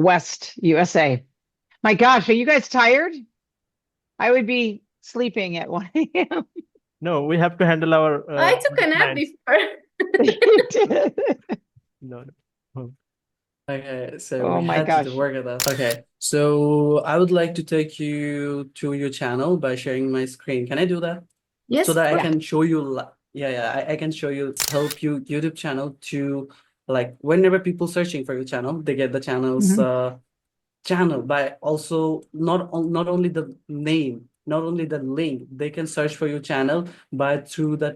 West USA. My gosh, are you guys tired? I would be sleeping at 1 a.m. No, we have to handle our I took a nap clients. before. You did. No, no. Okay, so Oh we my had gosh. to work at that. Okay, so I would like to take you to your channel by sharing my screen. Can I do that? Yes, So that I Yeah. can show you, I can show you, help you YouTube channel to, like, whenever people searching for your channel, they get the channel's Mhm. channel by also not only the name, not only the link, they can search for your channel by through the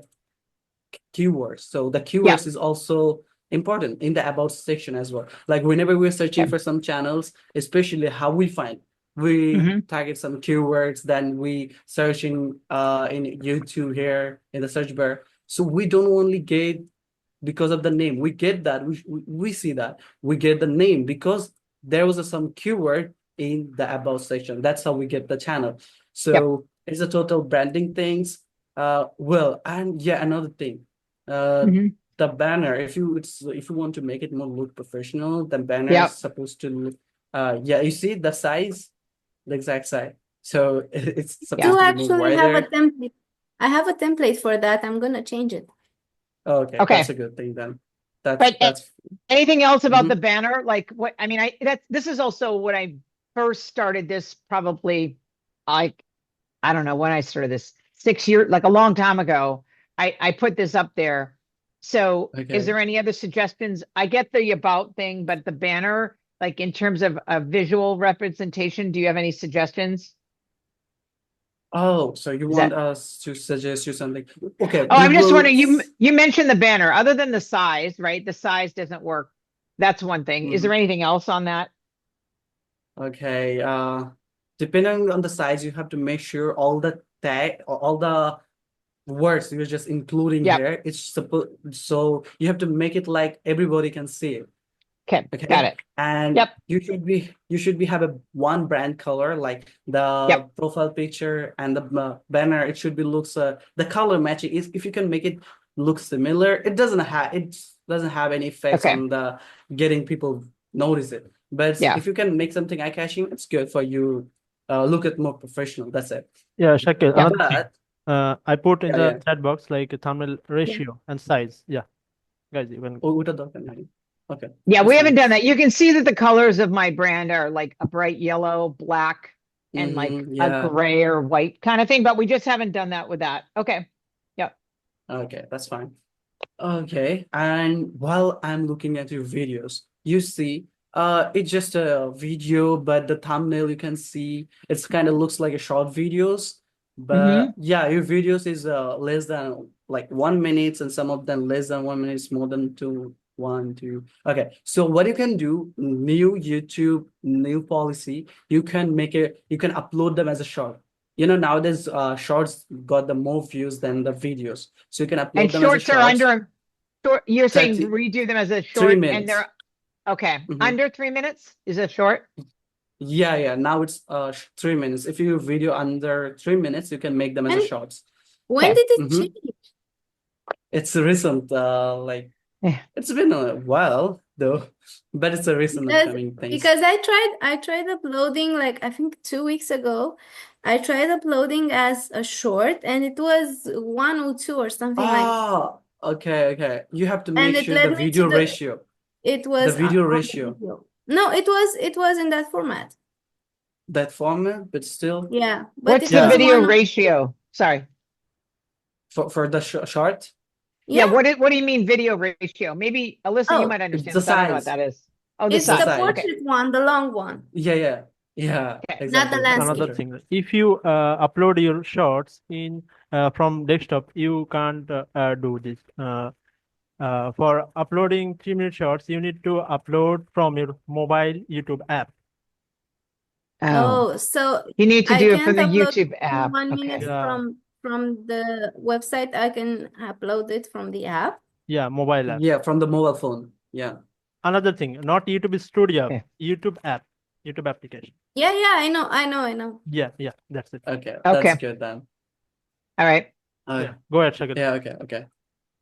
keywords. So the Yeah. keywords is also important in the about section as well. Like whenever we're searching Yeah. for some channels, especially how we find, we Mhm. target some keywords, then we searching in YouTube here in the search bar. So we don't only get because of the name, we get that, we see that, we get the name because there was some keyword in the about section. That's how we get the channel. Yep. So it's a total branding things. Well, and yeah, another thing, Mhm. the banner, if you want to make it more look professional, the banner Yep. is supposed to look, yeah, you see the size, the exact size. So it's do supposed to be more actually have a wider. template. I have a template for that. I'm gonna change it. Okay, that's Okay. a good thing then. But That's anything else about Mhm. the banner? Like what, I mean, this is also when I first started this, probably like, I don't know when I started this, 6 years, like a long time ago. I put this up there. So is okay. there any other suggestions? I get the about thing, but the banner, like in terms of a visual representation, do you have any suggestions? Oh, so you Is want that, us to suggest you something? Okay, oh, we I'm just will. wondering, you mentioned the banner, other than the size, right? The size doesn't work. That's one thing. Is Mhm. there anything else on that? Okay, depending on the size, you have to make sure all the tag, all the words you're just including Yep. here, it's supposed, so you have to make it like everybody can see it. Okay. Got Okay, it. and Yep. you should be have a one brand color, like the Yep. profile picture and the banner. It should be looks the color matching is, if you can make it look similar, it doesn't have any effects Okay. on the getting people notice it. But Yeah. if you can make something eye-catching, it's good for you. Look at more professional. That's it. Yeah, Shakil, Yep. another thing. I put in Yeah, the yeah. chat box like a thumbnail Yeah. ratio and size. Yeah, guys, you can. Oh, with a document. Okay, Yeah, that's we haven't fine. done that. You can see that the colors of my brand are like a bright yellow, black, and like a Yeah. gray or white kind of thing, but we just haven't done that with that. Okay. Yep. Okay, that's fine. Okay, and while I'm looking at your videos, you see, it's just a video, but the thumbnail you can see it's kind of looks like a short videos. But Mm-hmm. yeah, your videos is less than like 1 minute, and some of them less than 1 minute, more than two, one, two. Okay, so what you can do, new YouTube, new policy, you can upload them as a short. Nowadays, shorts got the more views than the videos, so you can And upload them as a shorts are shorts. you're saying 30 redo them as a 3 short and minutes. they're okay. Mhm. Under 3 minutes is a short? Yeah. Now it's 3 minutes. If you video under 3 minutes, you can make them as a And shorts. when Okay. did it Mhm. change? It's recent, like Yeah. it's been a while though, but it's a recent Because upcoming things. because I tried uploading like I think 2 weeks ago. I tried uploading as a short and it was 102 or something like that. Ah, okay. You have to And make it sure the led me to video ratio, it the was video on the ratio, video. No, it was in that format. that format, but still Yeah, but What's it the Yeah. was video one. ratio? Sorry. for the short, Yeah, Yeah. what do you mean video ratio? Maybe Alyssa, you Oh, might it's understand the this. I don't know what size, that is. Oh, the it's the the size. size. Okay. portrait one, the long one, Yeah, Okay. not the exactly. That's Another landscape. true. thing, if you upload your shorts in from desktop, you can't do this. For uploading 3 minute shorts, you need to upload from your mobile YouTube app. Oh, Oh, so you need to I do it from can't the upload YouTube in app. 1 minute Okay. Yeah, from the website. I can upload it from the app. yeah, mobile app. Yeah, from the mobile phone. Yeah. Another thing, not YouTube Studio, Okay. YouTube app, YouTube application. Yeah, I know. Yeah, that's it. Okay, Okay. that's good then. All right. Yeah, go ahead, Shakil. Yeah,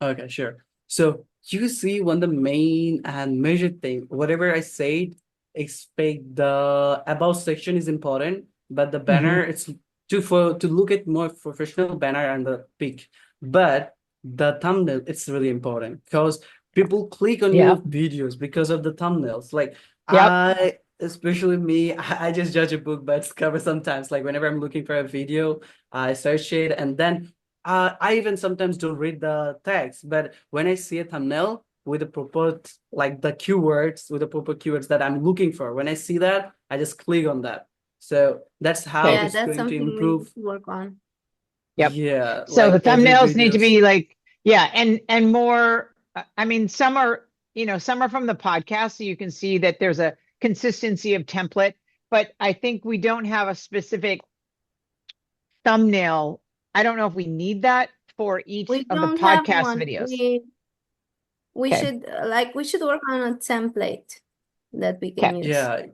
okay, sure. So you see, one the main and major thing, whatever I said, expect the about section is important, but the Mhm. banner it's to look at more professional banner and the pic. But the thumbnail it's really important because people click on your Yep. videos because of the thumbnails. Like Yep. especially me, I just judge a book by its cover sometimes. Like whenever I'm looking for a video, I search it and then I even sometimes don't read the text, but when I see a thumbnail with the proper like the keywords with the proper keywords that I'm looking for, when I see that, I just click on that. So that's how Okay. Yeah, it's that's going to something we need improve. to work on. Yep. Yeah, So the like every thumbnails need to videos. be like, yeah, and more. I mean, some are, some are from the podcast, so you can see that there's a consistency of template. But I think we don't have a specific thumbnail. I don't know if we need that for each We of the don't have podcast one. videos. We Okay. should we should work on a template that we can Okay. use. Yeah,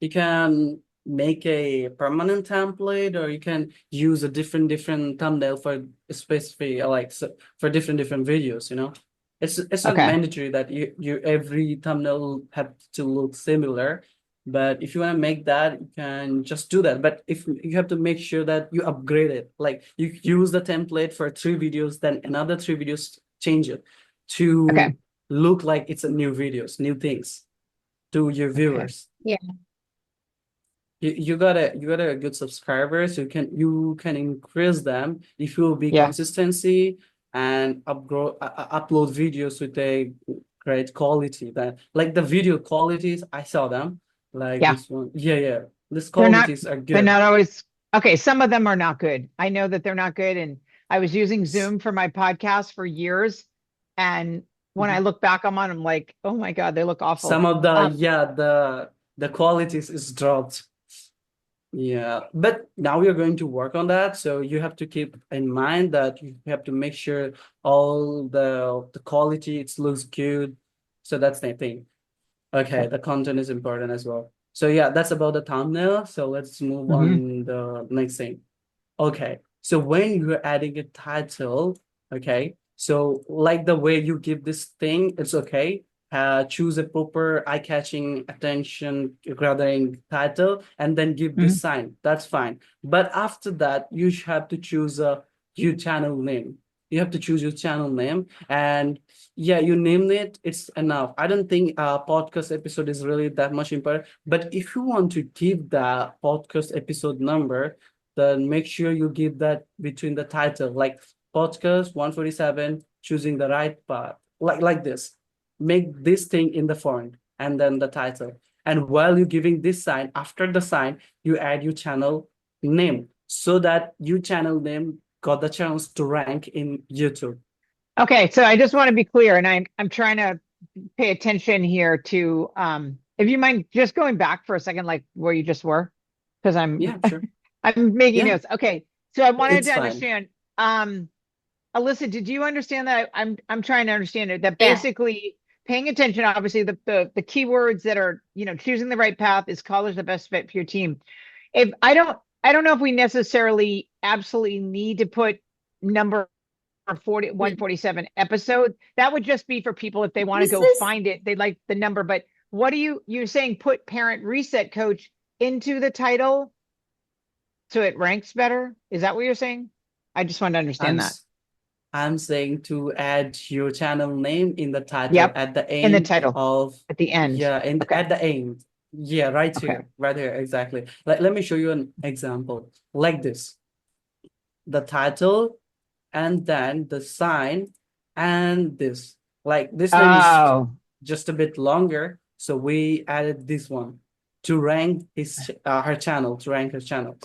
you can make a permanent template or you can use a different thumbnail for specific like for different videos, you know. It's not Okay. mandatory that you every thumbnail have to look similar, but if you want to make that, you can just do that. But if you have to make sure that you upgrade it, like you use the template for 3 videos, then another 3 videos change it to Okay. look like it's a new videos, new things to your Okay. viewers. Yeah. You got a good subscribers. You can increase them if you will be Yeah. consistency and upload videos with a great quality. That like the video qualities, I saw them like Yeah. this one. Yeah. This They're not, qualities are they're good. not always, okay. Some of them are not good. I know that they're not good. And I was using Zoom for my podcast for years. And when I Mhm. look back on them, I'm like, oh my God, they look awful. Some of the Um, the qualities is dropped. Yeah, but now we are going to work on that. So you have to keep in mind that you have to make sure all the quality it looks good. So that's the thing. Okay, the content is important as well. So yeah, that's about the thumbnail. So let's move mhm. on the next thing. Okay, so when you're adding a title, okay, so like the way you give this thing, it's okay. Choose a proper eye-catching attention gathering title and then give Mhm. this sign. That's fine. But after that, you have to choose a your channel name. You have to choose your channel name, and yeah, you name it. It's enough. I don't think a podcast episode is really that much important. But if you want to give the podcast episode number, then make sure you give that between the title, like podcast 147, choosing the right path, like this. Make this thing in the font and then the title. And while you're giving this sign, after the sign, you add your channel name so that your channel name got the chance to rank in YouTube. Okay. So I just want to be clear, and I'm trying to pay attention here to, if you mind just going back for a second, like where you just were, because Yeah, sure. I'm making Yeah, notes. Okay. So I wanted it's to fine. understand, Alyssa, did you understand that? I'm trying to understand it, that Yeah. basically paying attention, obviously the keywords that are, choosing the right path is college the best fit for your team. If I don't know if we necessarily absolutely need to put number 147 episode. That would just be for people if they want to This go is find it. They like the number, but what are you're saying put parent reset coach into the title so it ranks better? Is that what you're saying? I just want to I'm understand that. I'm saying to add your channel name in the title Yep. at the In the end title of at the end. yeah, and Okay. at the end. Yeah, Okay. right here, exactly. Let me show you an example. Like this. The title and then the sign and this. Like this name is Oh, just a bit longer, so we added this one to rank her channel, to rank her channel.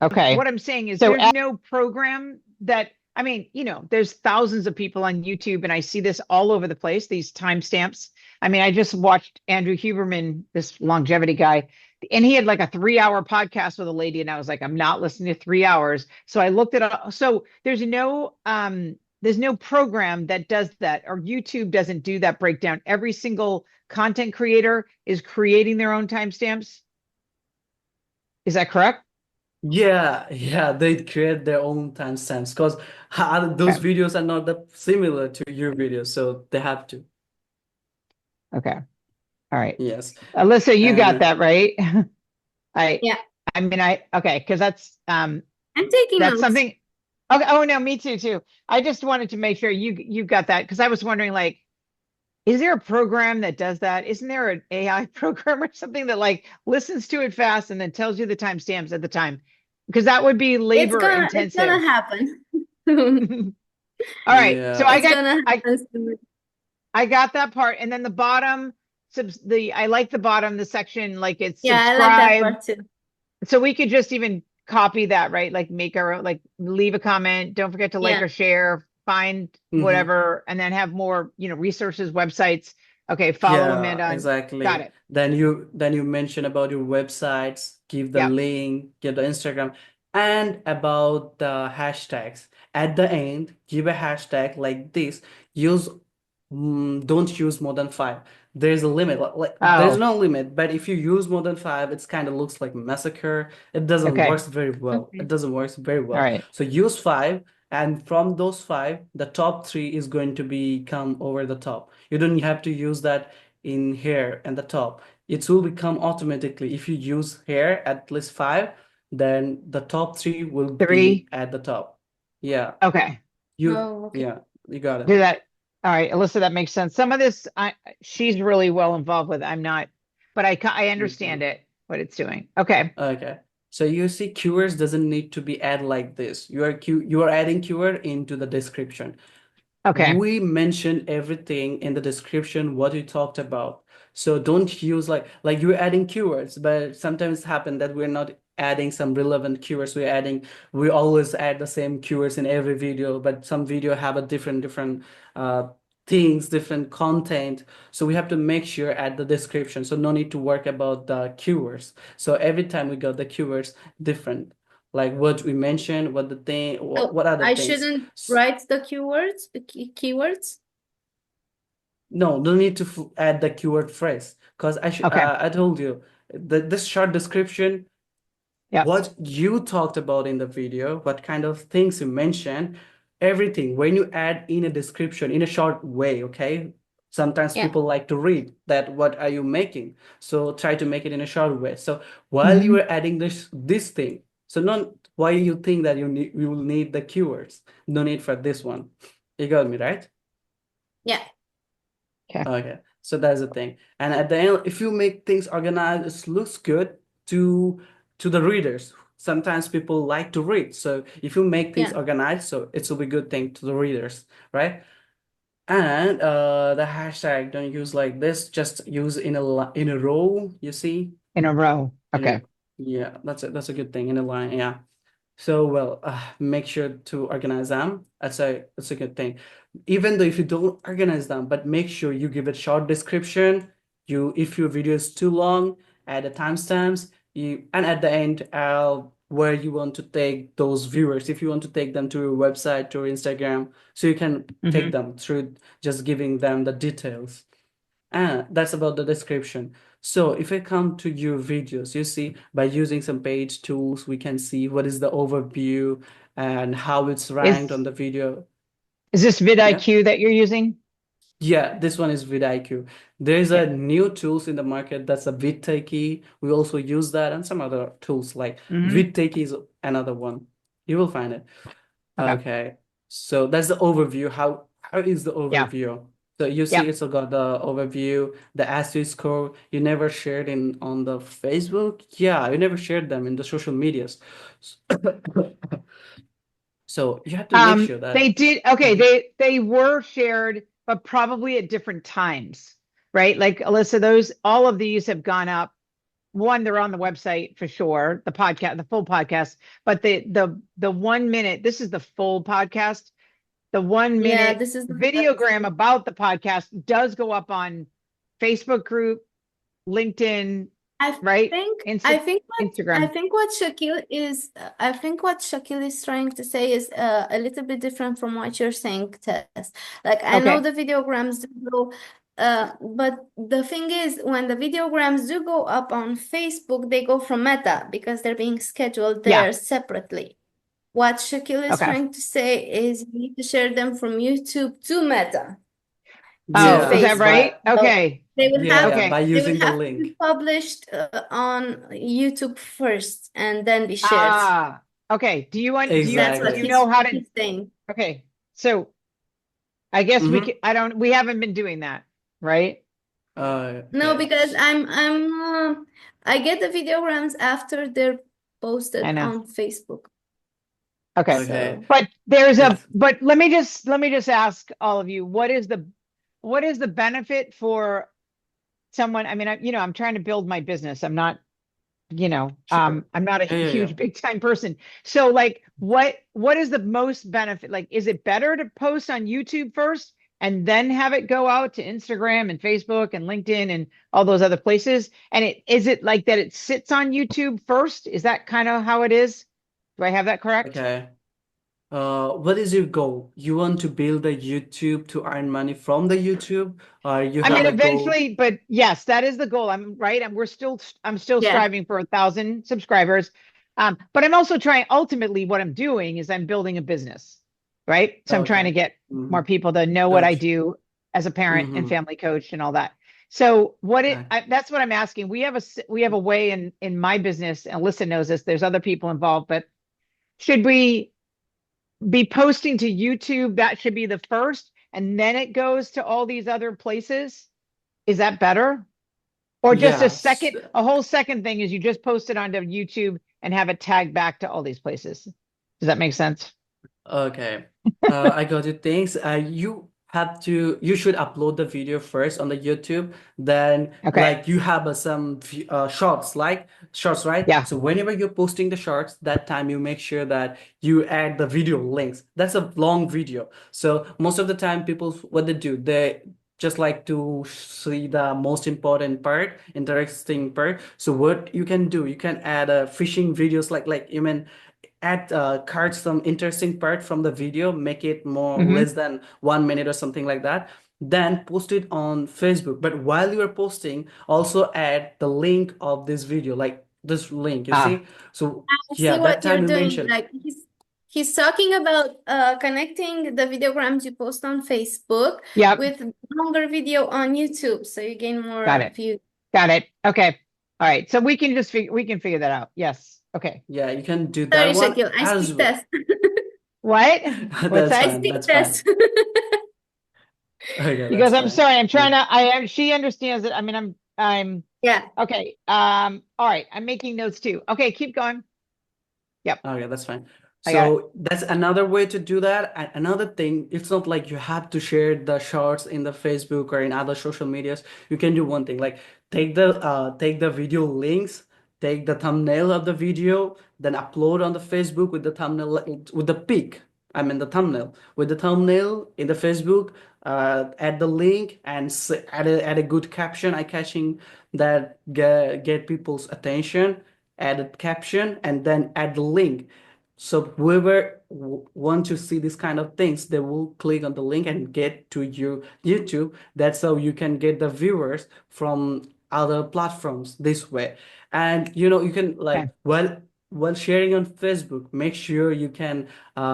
okay. What I'm saying is So there's no program that, I mean, there's thousands of people on YouTube and I see this all over the place, these timestamps. I mean, I just watched Andrew Huberman, this longevity guy, and he had like a 3 hour podcast with a lady, and I was like, I'm not listening to 3 hours. So I looked it up. So there's no program that does that, or YouTube doesn't do that breakdown. Every single content creator is creating their own timestamps. Is that correct? Yeah, they create their own timestamps because those Okay. videos are not that similar to your videos, so they have to. Okay. All right. Yes. Alyssa, you got And that, right? Yeah, I mean, okay, because that's I'm taking notes. something. Okay. Oh no, me too. I just wanted to make sure you got that because I was wondering, like, is there a program that does that? Isn't there an AI program or something that like listens to it fast and then tells you the timestamps at the time? Because that would be labor It's gonna intensive. happen soon. All right. So yeah, It's gonna happen soon. I got that part. And then the bottom, I like the bottom, the section, like it's Yeah, I like that subscribe. part too. So we could just even copy that, right? Like make our own, like leave a comment. Don't forget to like Yeah. or share, find mm-hmm. whatever, and then have more, resources, websites. Okay, follow Yeah, Amanda on. exactly. Got it. Then you mention about your websites, give the Yep. link, give the Instagram, and about the hashtags. At the end, give a hashtag like this. Use don't use more than 5. There's a limit. Like there's Oh, no limit, but if you use more than 5, it's kind of looks like massacre. It doesn't okay. work very well. Okay. It doesn't work very All well. right. So use 5, and from those 5, the top 3 is going to become over the top. You don't have to use that in here and the top. It will become automatically. If you use here at least 5, then the top 3 will be 3. at the top. Yeah, Okay. Okay. yeah, you got it. Do that. All right, Alyssa, that makes sense. Some of this, she's really well involved with. I'm not, but I understand it, what it's doing. Okay. Okay. So you see keywords doesn't need to be add like this. You are adding keyword into the description. Okay. We mentioned everything in the description what we talked about. So don't use like you're adding keywords, but sometimes happen that we're not adding some relevant keywords. We always add the same keywords in every video, but some video have a different things, different content. So we have to make sure at the description. So no need to work about the keywords. So every time we got the keywords different, like what we mentioned, what the thing, So what other I things. shouldn't write the keywords. No, don't need to add the keyword phrase because Okay. I told you this short description, Yep. what you talked about in the video, what kind of things you mentioned, everything. When you add in a description in a short way, okay? Sometimes Yeah. people like to read that what are you making? So try to make it in a short way. So while you are adding this thing, so not why you think that you will need the keywords. No need for this one. You got me, right? Yeah. Okay, so that's the thing. And at the end, if you make things organized, it looks good to the readers. Sometimes people like to read. So if you make things Yeah. organized, so it will be good thing to the readers, right? And the hashtag don't use like this, just use in a row, you see? In a row. Okay. Yeah, that's a good thing in a line, yeah. So well, make sure to organize them. That's a good thing. Even though if you don't organize them, but make sure you give it short description. If your video is too long, add the timestamps. And at the end, where you want to take those viewers. If you want to take them to your website, to your Instagram, so you can take them through just giving them the details. And that's about the description. So if I come to your videos, you see by using some page tools, we can see what is the overview and how it's ranked on the video. Is this vidIQ that you're using? Yeah, this one is vidIQ. There's a new tools in the market that's a vidTakey. We also use that and some other tools like vidTakey is another one. You will find it. Okay. So that's the overview. How is the overview? So you see it's got the overview, the SEO score. You never shared on the Facebook. Yeah, you never shared them in the social medias. So you have to make sure that They did. Okay. They were shared, but probably at different times, right? Like Alyssa, all of these have gone up. One, they're on the website for sure, the podcast, the full podcast, but the 1 minute, this is the full podcast. The 1 minute this is the videogram about the podcast does go up on Facebook group, LinkedIn, right? Instagram. I think what Shakil is trying to say is a little bit different from what you're saying, Tess. Like I know the videograms do go, but the thing is, when the videograms do go up on Facebook, they go from Meta because they're being scheduled there separately. What Shakil is trying to say is you need to share them from YouTube to Meta. Oh, is that right? Okay. They will Yeah, have Okay. by they will using the have to be link. published on YouTube first and then be shared. Okay. Do you That's Exactly. what do you know how to? he's saying. Okay. So I guess Mm-hmm. we haven't been doing that, right? No, Okay. because I get the videograms after they're posted I know. on Facebook. Okay. Okay. So But It's but let me just ask all of you, what is the benefit for someone? I mean, I'm trying to build my business. I'm not, sure. I'm not a Yeah, yeah, yeah. huge big time person. So like what is the most benefit? Like, is it better to post on YouTube first and then have it go out to Instagram and Facebook and LinkedIn and all those other places? And is it like that it sits on YouTube first? Is that kind of how it is? Do I have that correct? Okay. What is your goal? You want to build a YouTube to earn money from the YouTube, or you I have mean, a goal? eventually, but yes, that is the goal. I'm right. I'm still yeah, striving for 1,000 subscribers. But I'm also trying, ultimately, what I'm doing is I'm building a business, right? So I'm trying Okay. to get Mm-hmm. more people to know what I Gotcha. do as a parent and Mm-hmm. family coach and all that. So Okay. that's what I'm asking. We have a way in my business, and Alyssa knows this. There's other people involved, but should we be posting to YouTube? That should be the first, and then it goes to all these other places. Is that better? Or just Yes. a whole second thing is you just post it onto YouTube and have it tagged back to all these places. Does that make sense? Okay. I got you. Thanks. You should upload the video first on the YouTube. Then, Okay. like, you have some shorts, like shorts, right? Yeah. So whenever you're posting the shorts, that time you make sure that you add the video links. That's a long video. So most of the time, people, what they do, they just like to see the most important part, interesting part. So what you can do, you can add fishing videos, like you mean add cut some interesting part from the video, make it more Hmm. less than 1 minute or something like that, then post it on Facebook. But while you are posting, also add the link of this video, like this link, you Ah, see. So I yeah, see that what you're time you doing. mentioned. Like he's talking about connecting the videograms you post on Facebook yep. with longer video on YouTube, so you gain Got more it. views. Got it. Okay. All right. So we can figure that out. Yes. Okay. Yeah, you can do Sorry, that one Shakil, I as speak well. test. What? What's That's I that? fine, speak that's fine. test. Okay, Because that's I'm fine. sorry, I'm Yeah, trying to she understands it. I mean, I'm Yeah. okay. All right. I'm making notes too. Okay, keep going. Yep. okay, that's fine. I got it. So that's another way to do that. And another thing, it's not like you have to share the shorts in the Facebook or in other social medias. You can do one thing, like take the video links, take the thumbnail of the video, then upload on the Facebook with the thumbnail, with the pic. I mean the thumbnail with the thumbnail in the Facebook. Add the link and add a good caption, eye-catching that get people's attention. Add a caption and then add the link. So whoever want to see this kind of things, they will click on the link and get to your YouTube. That's how you can get the viewers from other platforms this way. And you can Okay. like while sharing on Facebook, make sure you can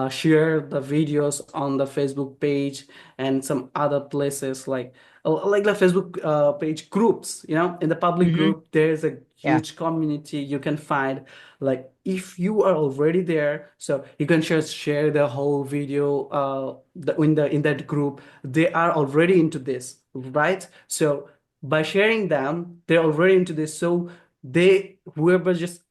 share the videos on the Facebook page and some other places like the Facebook page groups. In the public Hmm. group, there's a Yeah. huge community you can find. Like if you are already there, so you can just share the whole video in that group. They are already into this, right? So by sharing them, they're already into this. So whoever just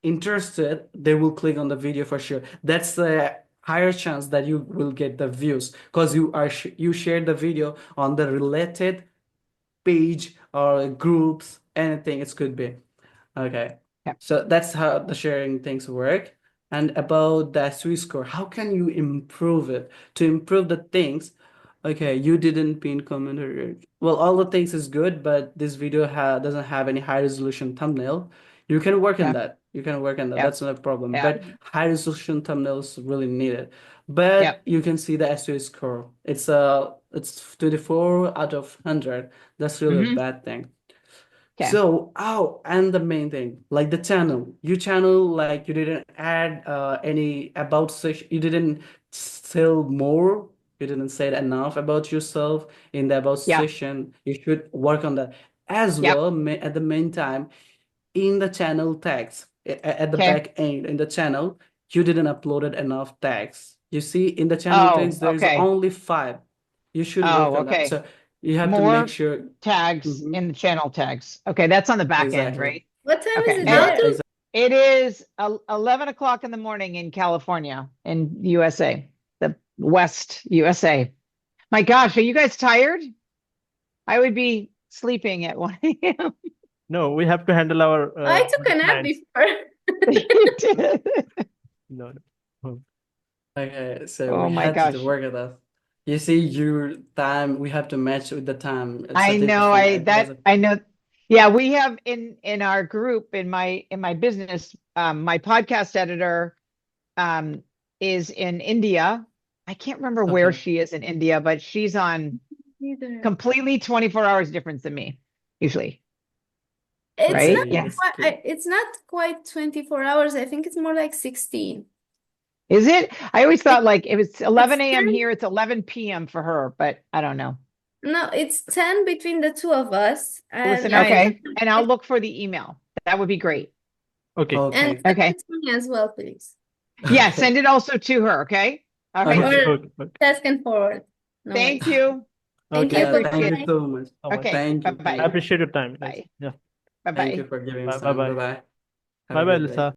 interested, they will click on the video for sure. That's a higher chance that you will get the views because you shared the video on the related page or groups, anything it could be. Okay. Yeah. So that's how the sharing things work. And about the SEO score, how can you improve it? To improve the things, okay, you didn't pin comment or well, all the things is good, but this video doesn't have any high resolution thumbnail. You can work on Yeah. that. You can work on that. Yeah. That's not a problem. Yeah. But high resolution thumbnails really needed. Yeah. But you can see the SEO score. It's 24 out of 100. That's really a Hmm. bad thing. Okay. So, and the main thing, like the channel, like you didn't add any about section, you didn't sell more You didn't say enough about yourself in the about Yeah. section. You should work on that as Yep. well. At the meantime, in the channel tags, at the Okay. back end in the channel, you didn't uploaded enough tags. You see, in the channel Oh, tags, there is okay. only 5. You should work Oh, on that. okay. So you have to make More sure. tags Mhm. in the channel tags. Okay, that's on the back end, Exactly. right? What time Okay. is it And there? Exactly. it is 11 o'clock in the morning in California, in USA, the West USA. My gosh, are you guys tired? I would be sleeping at 1 a.m. No, we have to handle our I took a nap clients. before. You did. No, no. Okay, so Oh we my had gosh. to work at that. You see, your time, we have to match with the time. It's I a know, different. I know. Yeah, we have in our group in my business, my podcast editor is in India. I can't remember where Okay. she is in India, but she's on Neither. completely 24 hours difference than me, usually. It's Right? not Yes. quite, it's not quite 24 hours. I think it's more like 16. Is it? I always thought like if it's 11 It's a.m. 10. here, it's 11 p.m. for her, but I don't know. No, it's 10 between the two of us. And Okay. And I'll look for the email. That would be great. Okay. and Okay. send Okay. it to me as well, please. Yeah, send it also to her, okay? All right. Okay. Or Okay. Tess can forward. No Thank worries. you. Thank Okay. you. Yeah, Bye-bye. thank you so much. So much. Okay. Thank you. Bye-bye. I appreciate your time, guys. Bye. Yeah. Thank you Bye-bye. for giving us Bye time. bye. Bye-bye. Have a Bye bye, good day. Lisa.